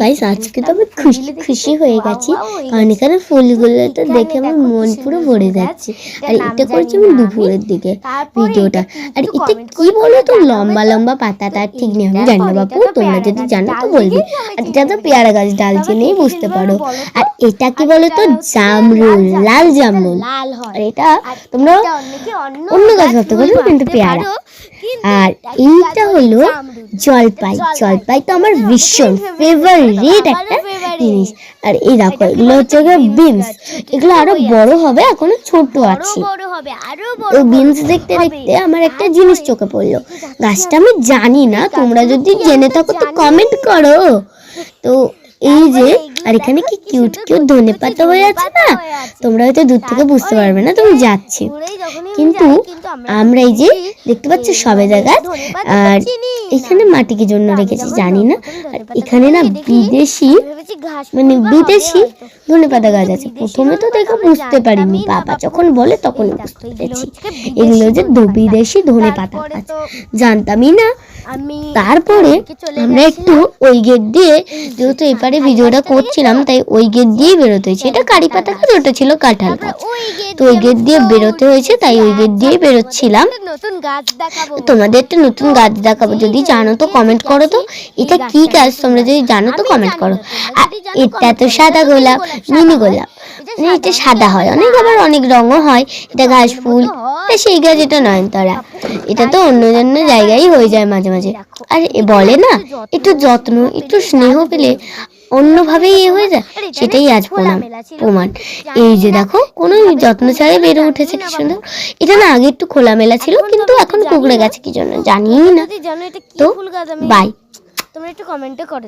Guys আজকে তো আমি খুশি হয়ে গেছি, কারণ এখানে ফুলগুলো তো দেখে আমার মন পুরো ভরে যাচ্ছে। আর এটা করছি আমি দুপুরের দিকে ভিডিওটা। আর এটা কি বলো তো, লম্বা লম্বা পাতা, তার ঠিক নেই, আমি জানি না বাপু, তোমরা যদি জানো তো বলবে। আর এটা তো পেয়ারা গাছ ডাল চিনেই বুঝতে পারো। আর এটা কি বলো তো, জামরুল, লাল জামরুল। আর এটা তোমরা অন্য গাছ ভাবতে পারো, কিন্তু পেয়ারা। আর এইটা হলো জলপাই। জলপাই তো আমার ভীষণ ফেভারিট একটা জিনিস। আর এই দেখো, এগুলো হচ্ছে বিনস। এগুলো আরো বড় হবে, এখনো ছোট আছে। ওই বিনস দেখতে দেখতে আমার একটা জিনিস চোখে পড়লো। গাছটা আমি জানি না, তোমরা যদি জেনে থাকো তো কমেন্ট করো। তো এই যে, আর এখানে কি কিউট কিউট ধনেপাতা হয়ে আছে না, তোমরা হয়তো দূর থেকে বুঝতে পারবে না, তুমি যাচ্ছি। কিন্তু আমরা এই যে দেখতে পাচ্ছি সবে জায়গায়। আর এখানে মাটি কি জন্য রেখেছি জানি না। আর এখানে না বিদেশি ধনেপাতা গাছ আছে। প্রথমে তো দেখে বুঝতে পারিনি, বাবা যখন বলে তখনই বুঝতে পেরেছি এগুলো যে বিদেশি ধনেপাতা গাছ, জানতামই না। তারপরে আমরা একটু ওই গেট দিয়ে, যেহেতু এপারে ভিডিওটা করছিলাম তাই ওই গেট দিয়ে বেরোতে হয়েছে। এটা কারি পাতা গাছ, ওটা ছিল কাঁঠাল গাছ। তো ওই গেট দিয়ে বেরোতে হয়েছে, তাই ওই গেট দিয়ে বেরোচ্ছিলাম। তোমাদের একটা নতুন গাছ দেখাবো, যদি জানো তো কমেন্ট করো। তো এটা কি গাছ তোমরা যদি জানো তো কমেন্ট করো। আর এটা তো সাদা গোলাপ, মিনি গোলাপ। এটা সাদা হয় অনেক, আবার অনেক রঙও হয়। এটা ঘাস ফুল, এটা সেই গাছ, এটা নয়নতারা। এটা তো অন্য অন্য জায়গায় হয়ে যায় মাঝে মাঝে। আর বলে না, একটু যত্ন একটু স্নেহ পেলে অন্যভাবেই হয়ে যায়, সেটাই আজ প্রমাণ। এই যে দেখো, কোনো যত্ন ছাড়াই বেড়ে উঠেছে কি সুন্দর। এটা না আগে একটু খোলামেলা ছিল, কিন্তু এখন কুকড়ে গেছে কি জন্য জানি না। তো বাই, তোমরা একটু কমেন্টে করো।